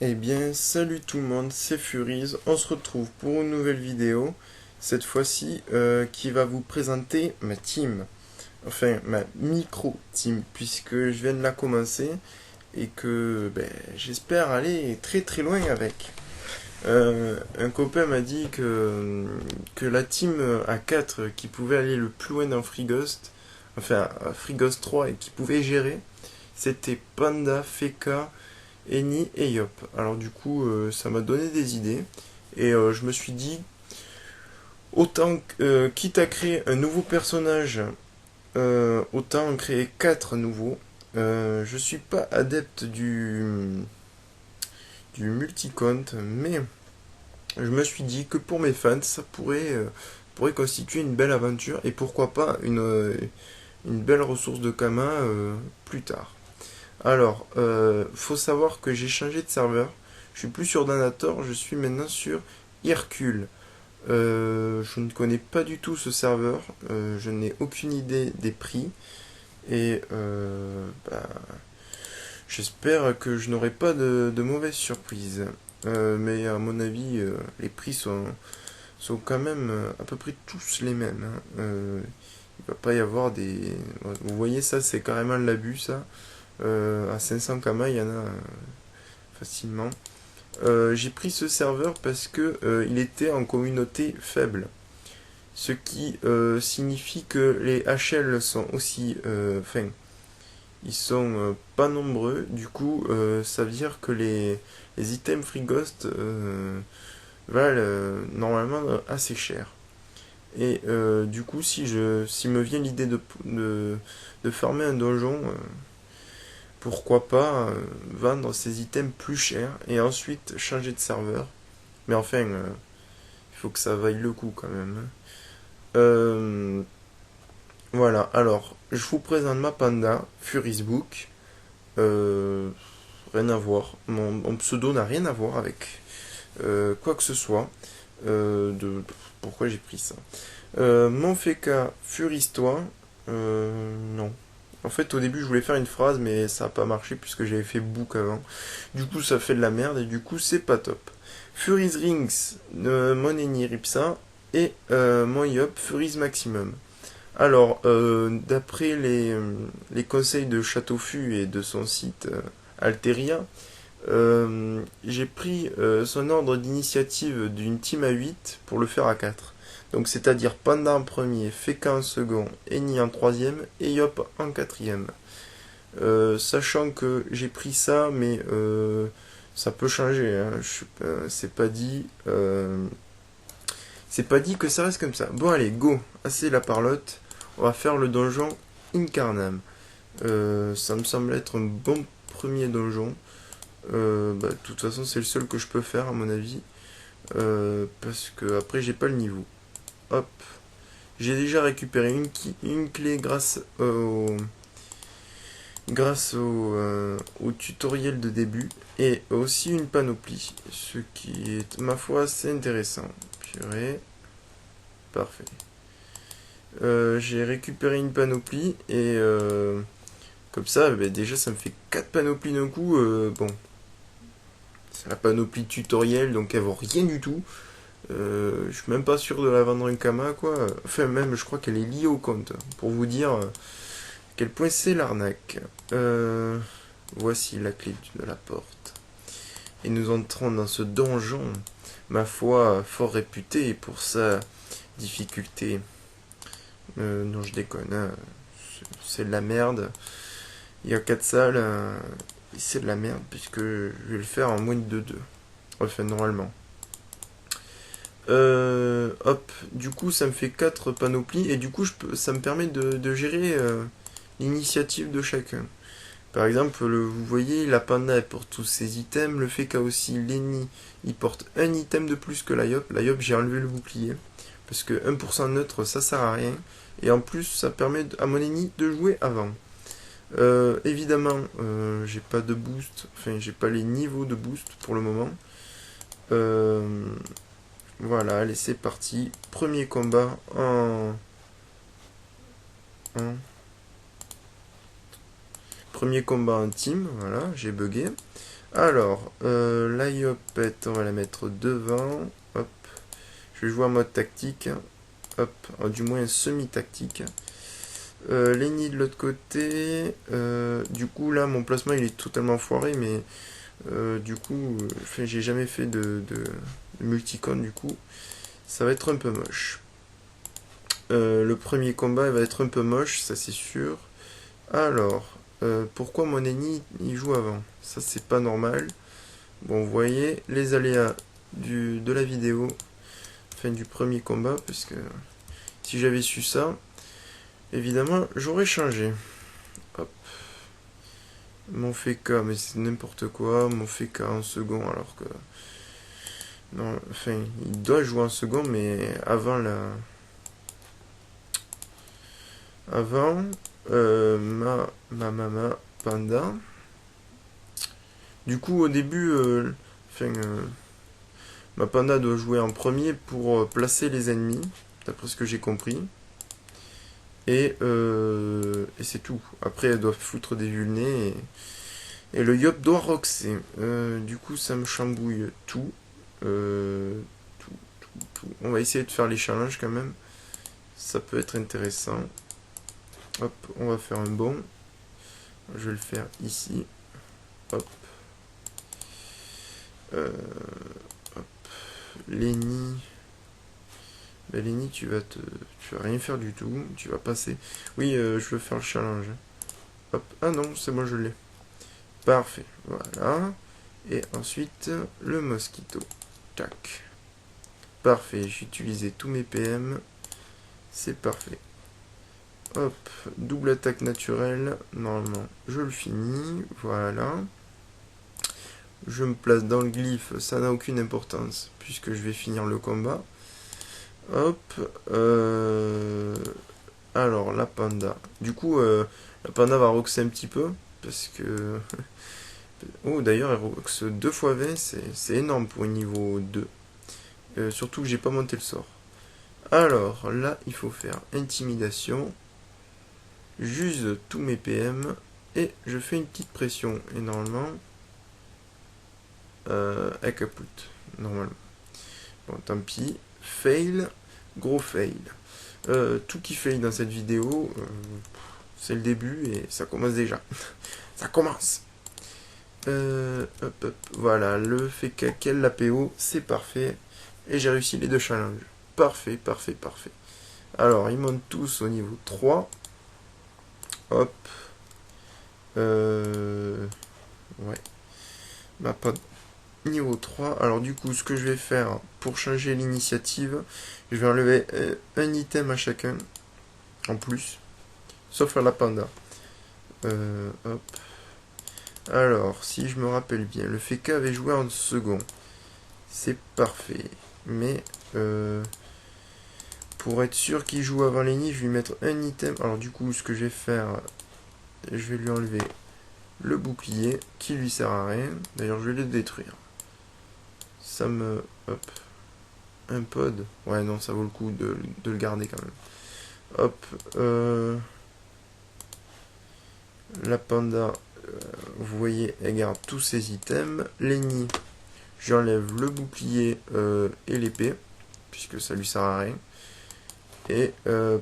Eh bien, salut tout le monde, c'est Furise. On se retrouve pour une nouvelle vidéo, cette fois-ci qui va vous présenter ma team, enfin ma micro-team, puisque je viens de la commencer et que j'espère aller très très loin avec. Un copain m'a dit que la team à 4 qui pouvait aller le plus loin dans Free Ghost, enfin à Free Ghost 3 et qui pouvait gérer, c'était Panda, Feka, Eni et Yop. Alors du coup, ça m'a donné des idées et je me suis dit, autant quitte à créer un nouveau personnage, autant en créer 4 nouveaux. Je suis pas adepte du multi-compte, mais je me suis dit que pour mes fans, ça pourrait constituer une belle aventure et pourquoi pas une belle ressource de Kama plus tard. Alors, faut savoir que j'ai changé de serveur. Je suis plus sur Danator, je suis maintenant sur Hercule. Je ne connais pas du tout ce serveur, je n'ai aucune idée des prix et j'espère que je n'aurai pas de mauvaises surprises. Mais à mon avis, les prix sont quand même à peu près tous les mêmes, hein. Il va pas y avoir des... Vous voyez ça, c'est carrément de l'abus ça. À 500 kama, il y en a facilement. J'ai pris ce serveur parce que il était en communauté faible. Ce qui signifie que les HL sont aussi... Enfin, ils sont pas nombreux. Du coup, ça veut dire que les items Free Ghost valent normalement assez cher. Et du coup, si me vient l'idée de farmer un donjon, pourquoi pas vendre ces items plus chers et ensuite changer de serveur. Mais enfin, il faut que ça vaille le coup quand même, hein. Euh, voilà, alors, je vous présente ma panda, Furisbook. Euh, Rien à voir. Mon pseudo n'a rien à voir avec quoi que ce soit. Pourquoi j'ai pris ça. Mon Feka, Furistois. Non. En fait, au début, je voulais faire une phrase, mais ça n'a pas marché puisque j'avais fait book avant. Du coup, ça fait de la merde et du coup, c'est pas top. Fury's Rings, mon Eni Ripsa et mon Yop, Fury's Maximum. Alors, d'après les conseils de Châteaufu et de son site Alteria, j'ai pris son ordre d'initiative d'une team à 8 pour le faire à 4. Donc c'est-à-dire Panda en premier, Feka en second, Eni en troisième et Yop en quatrième. Sachant que j'ai pris ça, mais ça peut changer, hein. C'est pas dit que ça reste comme ça. Bon allez, go, assez la parlotte. On va faire le donjon Incarnam. Ça me semble être un bon premier donjon. De toute façon, c'est le seul que je peux faire à mon avis. Parce que après, j'ai pas le niveau. Hop. J'ai déjà récupéré une clé grâce au tutoriel de début. Et aussi une panoplie. Ce qui est, ma foi, assez intéressant. Purée. Parfait. J'ai récupéré une panoplie et comme ça, déjà ça me fait 4 panoplies d'un coup. Bon, c'est la panoplie tutoriel donc elle vaut rien du tout. Je suis même pas sûr de la vendre en Kama quoi. Enfin, même je crois qu'elle est liée au compte. Pour vous dire à quel point c'est l'arnaque. Voici la clé de la porte. Et nous entrons dans ce donjon, ma foi, fort réputé pour sa difficulté. Non, je déconne, hein. C'est de la merde. Il y a 4 salles, c'est de la merde puisque je vais le faire en moins de 2-2. Enfin, normalement. Hop, du coup, ça me fait 4 panoplies et du coup, ça me permet de gérer l'initiative de chacun. Par exemple, vous voyez, la panda elle porte tous ses items, le fait qu'a aussi Lenny il porte un item de plus que la Yop. La Yop, j'ai enlevé le bouclier parce que 1% neutre ça sert à rien et en plus, ça permet à mon ennemi de jouer avant. Évidemment, j'ai pas de boost, enfin j'ai pas les niveaux de boost pour le moment. Euh, voilà, allez c'est parti. Premier combat en- Premier combat en team, voilà, j'ai bugué. Alors, la Yopette, on va la mettre devant. Hop. Je vais jouer en mode tactique. Hop. Du moins semi-tactique. Lenny de l'autre côté. Du coup, là, mon placement, il est totalement foiré, mais du coup, j'ai jamais fait de multicon, du coup. Ça va être un peu moche. Le premier combat, il va être un peu moche, ça c'est sûr. Alors, pourquoi mon ennemi il joue avant? Ça c'est pas normal. Bon, vous voyez les aléas de la vidéo, fin du premier combat, parce que si j'avais su ça, évidemment j'aurais changé. Hop. Mon FK, mais c'est n'importe quoi. Mon FK en second, alors que. Non, enfin, il doit jouer en second, mais avant la. Avant ma panda. Du coup, au début, enfin, ma panda doit jouer en premier pour placer les ennemis, d'après ce que j'ai compris. Et c'est tout. Après, elle doit foutre des vulnés et le Yop doit roxer. Du coup, ça me chambouille tout. Tout, tout. On va essayer de faire les challenges quand même. Ça peut être intéressant. Hop, on va faire un bond. Je vais le faire ici. Hop. Euh, hop. Lenny. Ben Lenny, tu vas rien faire du tout. Tu vas passer. Oui, je veux faire le challenge. Hop. Ah non, c'est moi, je l'ai. Parfait. Voilà. Et ensuite, le mosquito. Tac. Parfait. J'ai utilisé tous mes PM. C'est parfait. Hop. Double attaque naturelle. Normalement, je le finis. Voilà. Je me place dans le glyphe. Ça n'a aucune importance puisque je vais finir le combat. Hop. Alors, la panda. Du coup, la panda va roxer un petit peu. Parce que. Oh, d'ailleurs, elle roxe 2 fois 20. C'est énorme pour un niveau 2. Surtout que j'ai pas monté le sort. Alors, là, il faut faire intimidation. J'use tous mes PM. Et je fais une petite pression. Et normalement. Elle capote. Normalement. Bon, tant pis. Fail. Gros fail. Tout qui fail dans cette vidéo, c'est le début et ça commence déjà. Ça commence. Hop, voilà, le FK, la PO, c'est parfait. Et j'ai réussi les 2 challenges. Parfait, parfait, parfait. Alors, ils montent tous au niveau 3. Hop. Ouais. Ma pote. Niveau 3. Alors, du coup, ce que je vais faire pour changer l'initiative, je vais enlever un item à chacun. En plus. Sauf à la panda. Hop. Alors, si je me rappelle bien, le FK avait joué en second. C'est parfait. Mais, pour être sûr qu'il joue avant Lenny, je vais lui mettre un item. Alors, du coup, ce que je vais faire, je vais lui enlever le bouclier qui lui sert à rien. D'ailleurs, je vais le détruire. Ça me. Hop. Un pod. Ouais, non, ça vaut le coup de le garder quand même. Hop. La panda, vous voyez, elle garde tous ses items. Lenny, j'enlève le bouclier et l'épée, puisque ça lui sert à rien. Et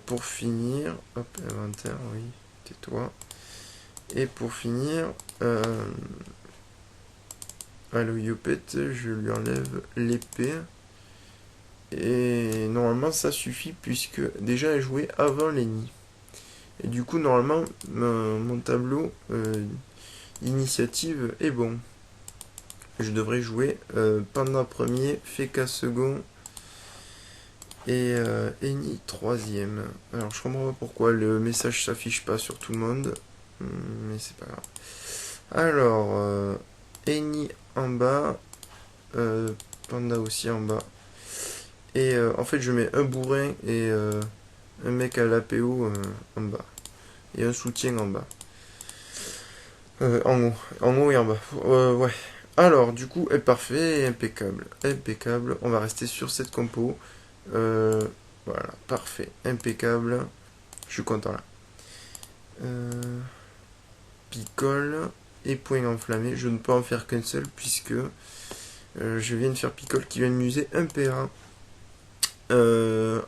pour finir, hop, inventaire, oui, tais-toi. Et pour finir, à le Yopet, je lui enlève l'épée. Et normalement, ça suffit, puisque déjà elle jouait avant Lenny. Et du coup, normalement, mon tableau initiative est bon. Je devrais jouer Panda premier, Feka second et Eni troisième. Alors je comprends pas pourquoi le message s'affiche pas sur tout le monde, mais c'est pas grave. Alors, Eni en bas, Panda aussi en bas. Et en fait je mets un bourrin et un mec à l'APO en bas. Et un soutien en bas. En haut et en bas. Ouais. Alors, du coup, est parfait, impeccable. Impeccable. On va rester sur cette compo. Voilà, parfait. Impeccable. Je suis content là. Picole. et poing enflammé. Je ne peux en faire qu'un seul puisque je viens de faire Picole qui vient de m'user un PA.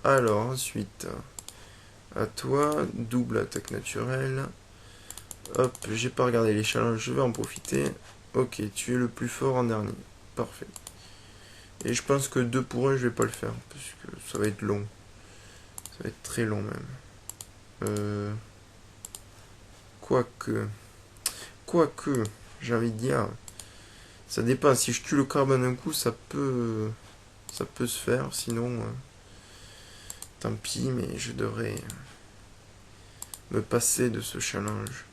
Alors ensuite, à toi, double attaque naturelle. Hop, j'ai pas regardé les challenges, je vais en profiter. Ok, tu es le plus fort en dernier. Parfait. Et je pense que 2 pour 1, je vais pas le faire. Parce que ça va être long. Ça va être très long même. Quoique. Quoique, j'ai envie de dire. Ça dépend. Si je tue le carbone d'un coup, ça peut. Ça peut se faire. Sinon. Tant pis, mais je devrais me passer de ce challenge.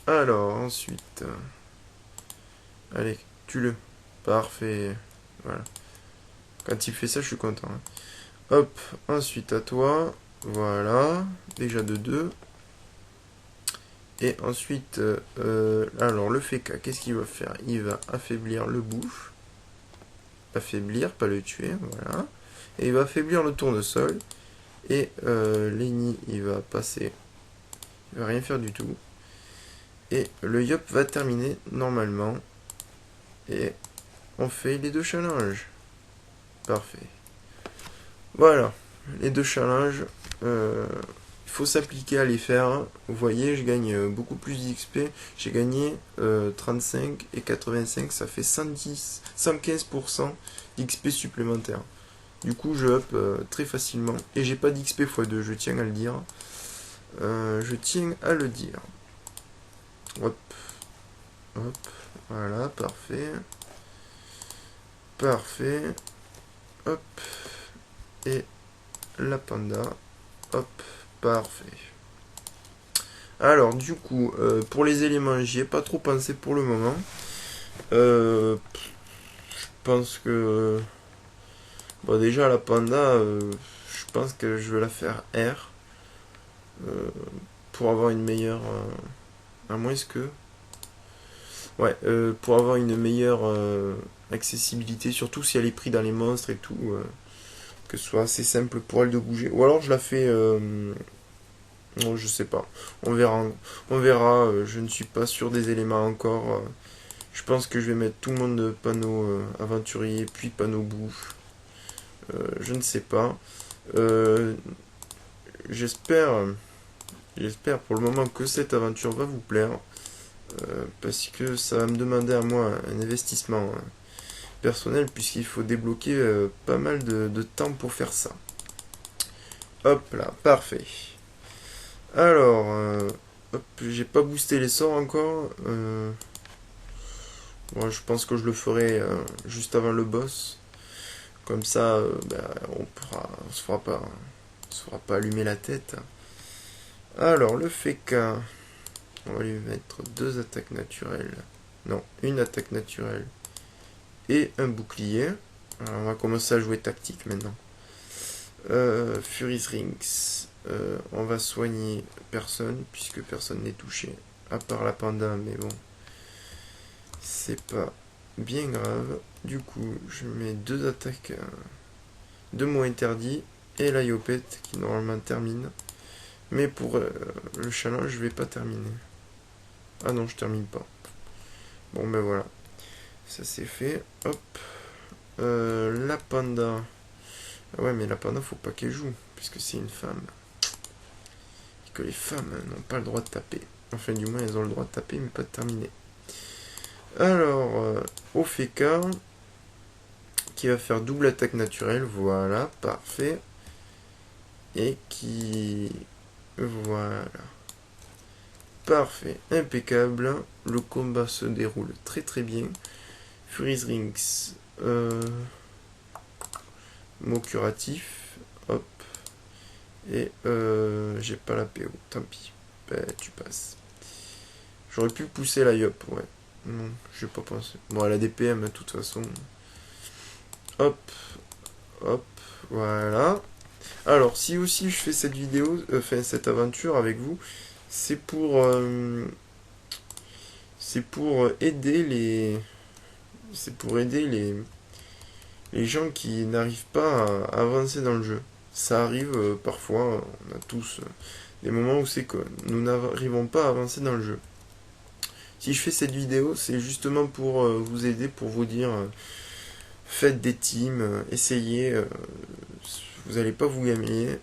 Alors, ensuite. Allez, tue-le. Parfait. Voilà. Quand il fait ça, je suis content. Hein. Hop, ensuite à toi. Voilà. Déjà de 2. Et ensuite, alors le FK, qu'est-ce qu'il va faire? Il va affaiblir le bouffe. Affaiblir, pas le tuer, voilà. Et il va affaiblir le tournesol. Et Lenny, il va passer. Il va rien faire du tout. Et le Yop va terminer normalement. Et on fait les 2 challenges. Parfait. Voilà. Les 2 challenges. Il faut s'appliquer à les faire. Vous voyez, je gagne beaucoup plus d'XP. J'ai gagné 35 et 85. Ça fait 110, 115% d'XP supplémentaire. Du coup, je up très facilement. Et j'ai pas d'XP x2, je tiens à le dire. Je tiens à le dire. Hop. Hop. Voilà, parfait. Parfait. Hop. Et la panda. Hop. Parfait. Alors, du coup, pour les éléments, j'y ai pas trop pensé pour le moment. Je pense que... Bon, déjà, la panda, je pense que je vais la faire R. Pour avoir une meilleure... à moins que... Ouais, pour avoir une meilleure accessibilité, surtout si elle est prise dans les monstres et tout, que ce soit assez simple pour elle de bouger. Ou alors je la fais... non, je sais pas. On verra. On verra. Je ne suis pas sûr des éléments encore. Je pense que je vais mettre tout le monde de panneau aventurier, puis panneau bouffe. Je ne sais pas. Euh, j'espère, j'espère pour le moment que cette aventure va vous plaire. Parce que ça va me demander à moi un investissement personnel, puisqu'il faut débloquer pas mal de temps pour faire ça. Hop là, parfait. Alors, hop, j'ai pas boosté les sorts encore. Bon, je pense que je le ferai juste avant le boss. Comme ça, on se fera pas allumer la tête. Alors, le FK, on va lui mettre 2 attaques naturelles. Non, une attaque naturelle et un bouclier. Alors, on va commencer à jouer tactique maintenant. Fury's Rings. On va soigner personne, puisque personne n'est touché. À part la panda, mais bon. C'est pas bien grave. Du coup, je mets 2 attaques, 2 mots interdits. Et la Yopette qui normalement termine. Mais pour le challenge, je vais pas terminer. Ah non, je termine pas. Bon, ben voilà. Ça c'est fait. Hop. La panda. Ah ouais, mais la panda, faut pas qu'elle joue. Puisque c'est une femme. Et que les femmes n'ont pas le droit de taper. Enfin, du moins, elles ont le droit de taper, mais pas de terminer. Alors, Ofeka. Qui va faire double attaque naturelle. Voilà, parfait. Et qui... Voilà. Parfait, impeccable. Le combat se déroule très très bien. Fury's Rings. Mot curatif. Hop. Et j'ai pas la PO. Tant pis. Ben, tu passes. J'aurais pu pousser la Yop, ouais. Non, j'ai pas pensé. Bon, elle a des PM de toute façon. Hop. Hop. Voilà. Alors, si aussi je fais cette vidéo, enfin cette aventure avec vous, c'est pour aider les gens qui n'arrivent pas à avancer dans le jeu. Ça arrive parfois, on a tous des moments où c'est que nous n'arrivons pas à avancer dans le jeu. Si je fais cette vidéo, c'est justement pour vous aider, pour vous dire faites des teams, essayez, vous n'allez pas vous gagner.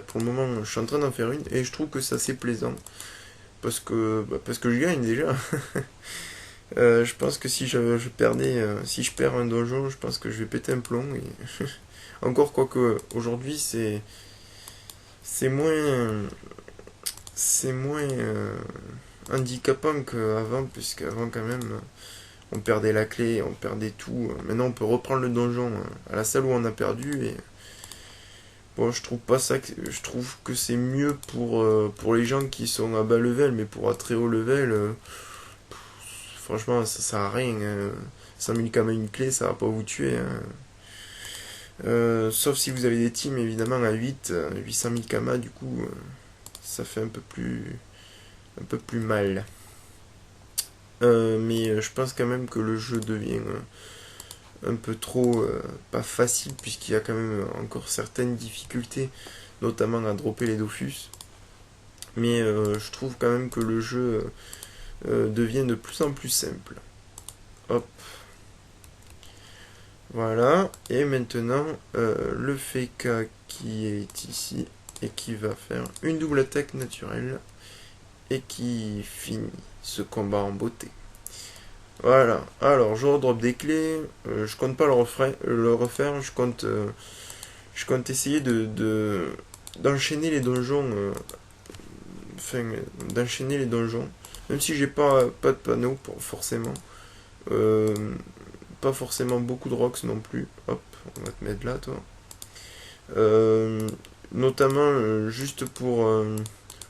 Pour le moment, je suis en train d'en faire une et je trouve que c'est assez plaisant parce que je gagne déjà. Je pense que si je perdais, si je perds un donjon, je pense que je vais péter un plomb. Et encore quoique aujourd'hui c'est moins c'est moins handicapant qu'avant, puisqu'avant quand même on perdait la clé, on perdait tout. Maintenant on peut reprendre le donjon à la salle où on a perdu et bon, je trouve pas ça je trouve que c'est mieux pour les gens qui sont à bas level, mais pour un très haut level, franchement ça sert à rien. 5000 km une clé, ça va pas vous tuer, hein. Sauf si vous avez des teams évidemment à 800 000 km, du coup ça fait un peu plus mal. Mais je pense quand même que le jeu devient un peu trop pas facile, puisqu'il y a quand même encore certaines difficultés, notamment à dropper les Dofus. Mais je trouve quand même que le jeu devient de plus en plus simple. Hop, voilà. Et maintenant, le FK qui est ici et qui va faire une double attaque naturelle et qui finit ce combat en beauté. Voilà, alors je redrop des clés, je compte pas le refaire, je compte essayer d'enchaîner les donjons, enfin d'enchaîner les donjons, même si j'ai pas de panneau forcément, euh, pas forcément beaucoup de rocks non plus. Hop, on va te mettre là toi. Euh, Notamment juste pour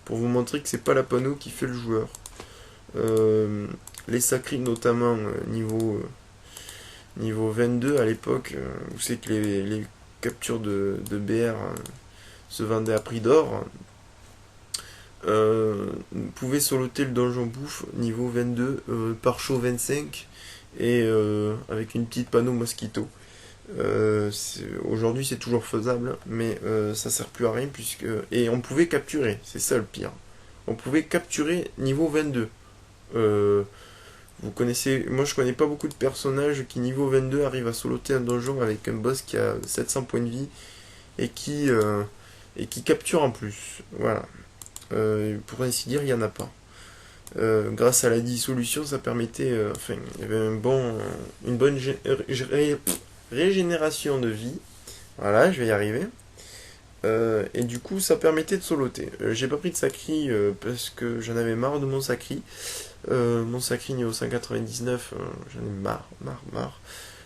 vous montrer que c'est pas la panneau qui fait le joueur. Euh, les sacris notamment niveau 22 à l'époque, où c'est que les captures de BR se vendaient à prix d'or, pouvaient soloter le donjon bouffe niveau 22 par show 25 et avec une petite panneau mosquito. Aujourd'hui c'est toujours faisable, mais ça sert plus à rien et on pouvait capturer, c'est ça le pire. On pouvait capturer niveau 22. Euh, Vous connaissez, moi je connais pas beaucoup de personnages qui niveau 22 arrivent à soloter un donjon avec un boss qui a 700 points de vie et qui capture en plus. Voilà. Pour ainsi dire, il y en a pas. Grâce à la dissolution, ça permettait, enfin, il y avait une bonne régénération de vie. Voilà, je vais y arriver. Et du coup, ça permettait de soloter. J'ai pas pris de sacri parce que j'en avais marre de mon sacri. Mon sacri niveau 199, j'en ai marre.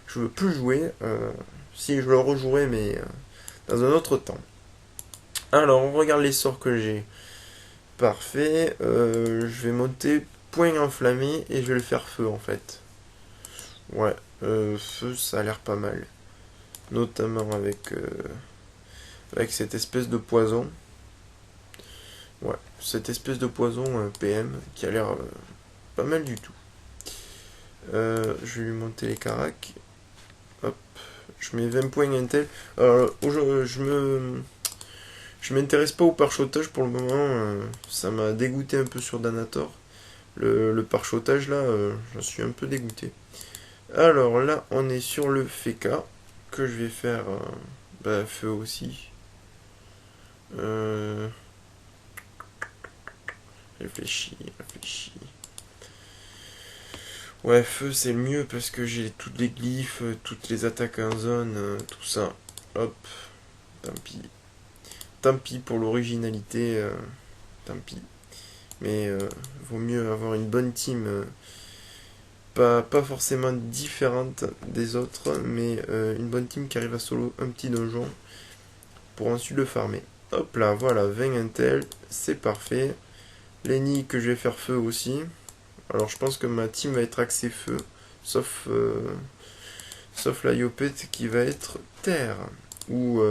Je veux plus jouer. Si je le rejouerai, mais dans un autre temps. Alors, on regarde les sorts que j'ai. Parfait. Je vais monter point enflammé et je vais le faire feu en fait. Ouais, feu, ça a l'air pas mal. Notamment avec cette espèce de poison. Ouais, cette espèce de poison PM qui a l'air pas mal du tout. Je vais lui monter les caracs. Hop, je mets 20 points intel. Alors, je m'intéresse pas au pare-chotage pour le moment. Ça m'a dégoûté un peu sur Danator. Le pare-chotage là, j'en suis un peu dégoûté. Alors là, on est sur le FK que je vais faire feu aussi. Euh, réfléchis. Ouais, feu c'est mieux parce que j'ai toutes les glyphes, toutes les attaques en zone, tout ça. Hop, tant pis. Tant pis pour l'originalité, tant pis. Mais vaut mieux avoir une bonne team, pas forcément différente des autres, mais une bonne team qui arrive à solo un petit donjon pour ensuite le farmer. Hop là, voilà, 20 intel, c'est parfait. Lenny que je vais faire feu aussi. Alors je pense que ma team va être axée feu, sauf, sauf la Yopette qui va être terre. Ou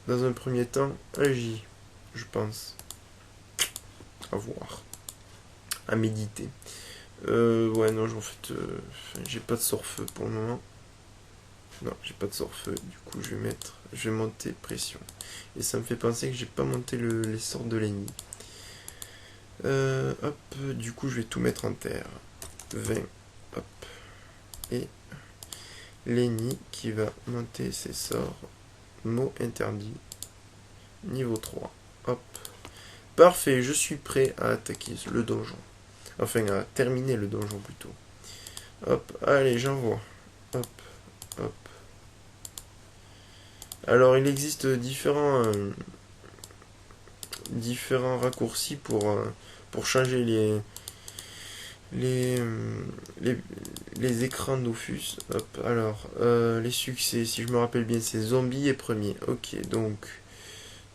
dans un premier temps, Agi, je pense. À voir. À méditer. Ouais, non, en fait, j'ai pas de sort-feu pour le moment. Non, j'ai pas de sort-feu. Du coup, je vais monter pression. Et ça me fait penser que j'ai pas monté les sorts de l'ennemi. Hop, du coup, je vais tout mettre en terre. 20, hop. Et Lenny qui va monter ses sorts. Mot interdit. Niveau 3. Hop. Parfait, je suis prêt à attaquer le donjon. Enfin, à terminer le donjon plutôt. Hop, allez, j'envoie. Hop, hop. Alors, il existe différents raccourcis pour changer les, euh, les, les écrans Dofus. Hop, alors, les succès, si je me rappelle bien, c'est zombie et premier. Ok, donc,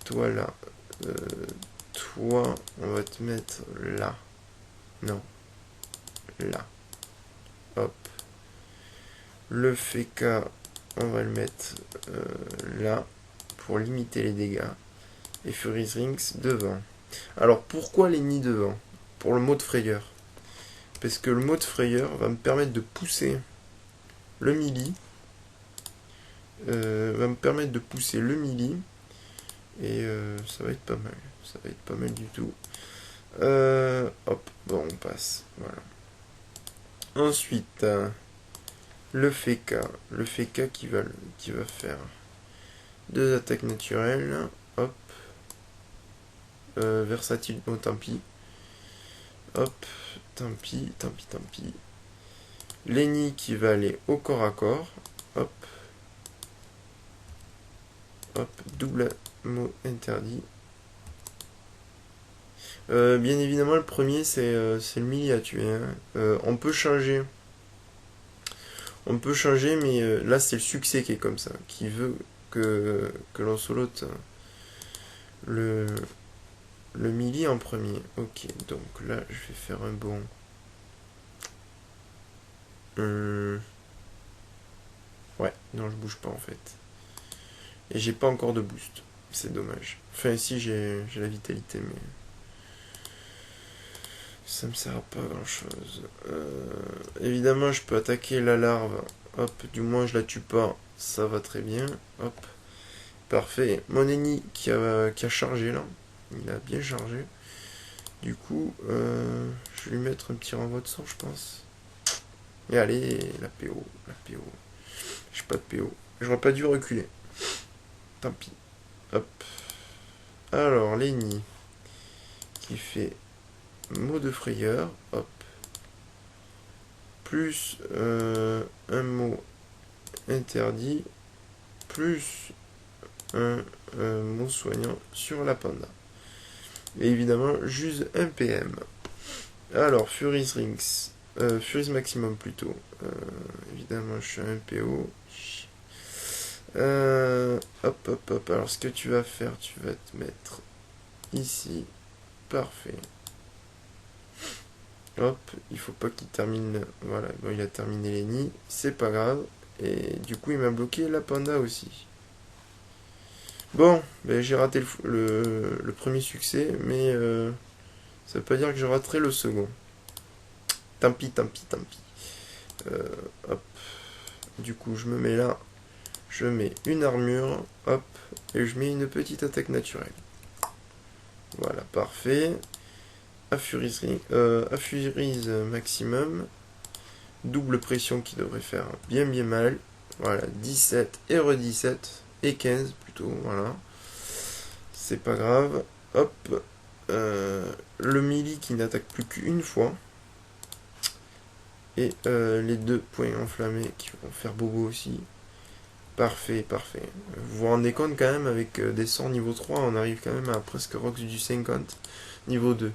toi là. Euh, toi, on va te mettre là. Non, là. Hop. Le FK, on va le mettre là pour limiter les dégâts. Et Fury's Rings devant. Alors pourquoi les nids devant? Pour le mot de frayeur. Parce que le mot de frayeur va me permettre de pousser le melee. Et ça va être pas mal. Ça va être pas mal du tout. Hop, bon, on passe. Voilà. Ensuite, le FK. Le FK qui va faire deux attaques naturelles. Hop. Versatile. Oh, tant pis. Hop. Tant pis, tant pis, tant pis. Lenny qui va aller au corps à corps. Hop. Hop. Double mot interdit. Bien évidemment, le premier, c'est le melee à tuer. Hein. On peut changer. On peut changer, mais là, c'est le succès qui est comme ça. Qui veut que l'on solote le, le melee en premier. Ok, donc là, je vais faire un bon. Ouais, non, je bouge pas en fait. Et j'ai pas encore de boost. C'est dommage. Enfin, si, j'ai la vitalité, mais ça me sert à pas grand chose. Évidemment, je peux attaquer la larve. Hop, du moins, je la tue pas. Ça va très bien. Hop, parfait. Mon ennemi qui a chargé là. Il a bien chargé. Du coup, je vais lui mettre un petit renvoi de sort, je pense. Et allez, la PO. La PO. J'ai pas de PO. J'aurais pas dû reculer. Tant pis. Hop. Alors, Lenny qui fait mot de frayeur. Hop. Plus un mot interdit. Plus un mot soignant sur la panda. Et évidemment, j'use un PM. Alors, Fury's Rings. Fury's Maximum plutôt. Évidemment, je suis un PO. Hop, hop, hop. Alors, ce que tu vas faire, tu vas te mettre ici. Parfait. Hop, il faut pas qu'il termine. Voilà, bon, il a terminé les nids. C'est pas grave. Et du coup, il m'a bloqué la panda aussi. Bon, ben, j'ai raté le premier succès, mais ça veut pas dire que je raterai le second. Tant pis, tant pis, tant pis. Hop. Du coup, je me mets là. Je mets une armure. Hop. Et je mets une petite attaque naturelle. Voilà, parfait. Affurise maximum. Double pression qui devrait faire bien bien mal. Voilà, 17 et re-17. Et 15 plutôt, voilà. C'est pas grave. Hop. Le melee qui n'attaque plus qu'une fois. Et les deux points enflammés qui vont faire bobo aussi. Parfait, parfait. Vous vous rendez compte quand même, avec des sorts niveau 3, on arrive quand même à presque Rox du 50 niveau 2.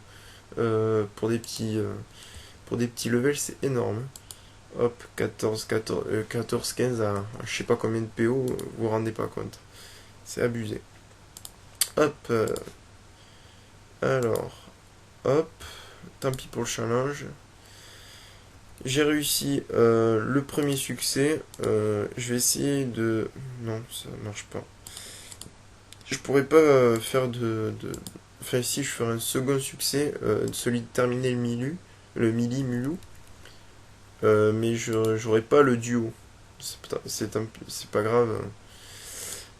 Pour des petits levels, c'est énorme. Hop, 14, 15 à je sais pas combien de PO, vous vous rendez pas compte. C'est abusé. Hop. Alors, hop. Tant pis pour le challenge. J'ai réussi le premier succès. Je vais essayer de... Non, ça marche pas. Je pourrais pas faire Enfin, si je ferais un second succès, celui de terminer le melee mulou. Mais j'aurais pas le duo. C'est pas grave.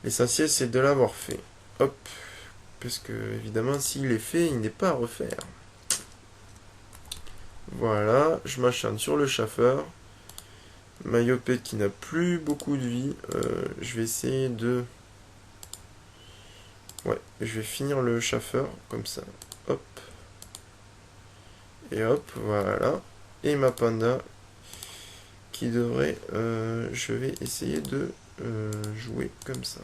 L'essentiel, c'est de l'avoir fait. Hop. Parce que, évidemment, s'il est fait, il n'est pas à refaire. Voilà, je m'acharne sur le chauffeur. Mayopet qui n'a plus beaucoup de vie. Je vais essayer de... Ouais, je vais finir le chauffeur, comme ça. Hop. Et hop, voilà. Et ma panda qui devrait... je vais essayer de jouer comme ça.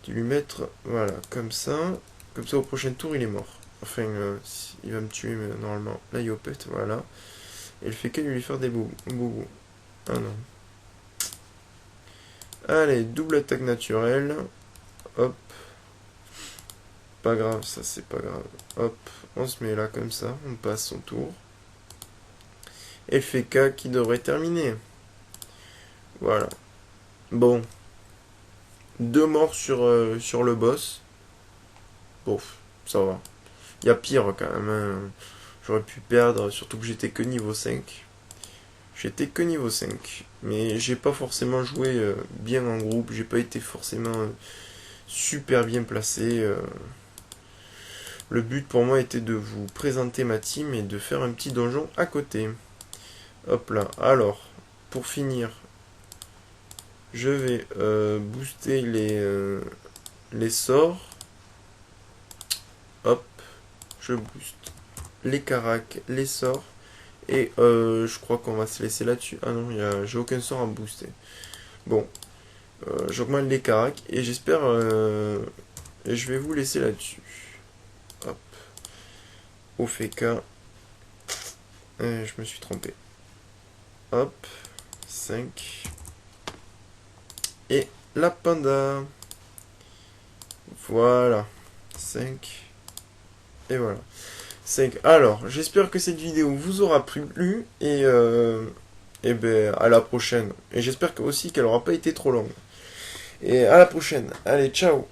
De lui mettre... Voilà, comme ça. Comme ça, au prochain tour, il est mort. Enfin, il va me tuer normalement. Là, Yopet, voilà. Et le fait qu'elle lui faire des boubous. Ah non. Allez, double attaque naturelle. Hop. Pas grave, ça c'est pas grave. Hop, on se met là comme ça, on passe son tour. Et le FK qui devrait terminer. Voilà. Bon. 2 morts sur le boss. Bon, ça va. Il y a pire quand même, hein. J'aurais pu perdre, surtout que j'étais que niveau 5. J'étais que niveau 5. Mais j'ai pas forcément joué bien en groupe, j'ai pas été forcément super bien placé. Le but pour moi était de vous présenter ma team et de faire un petit donjon à côté. Hop là, alors, pour finir, je vais booster les sorts. Hop, je booste les caracs, les sorts. Et je crois qu'on va se laisser là-dessus. Ah non, j'ai aucun sort à booster. Bon, j'augmente les caracs et j'espère... et je vais vous laisser là-dessus. Hop, au FK. Je me suis trompé. Hop, 5. Et la panda. Voilà, 5. Et voilà. 5. Alors, j'espère que cette vidéo vous aura plu et ben à la prochaine. Et j'espère aussi qu'elle aura pas été trop longue. Et à la prochaine. Allez, ciao.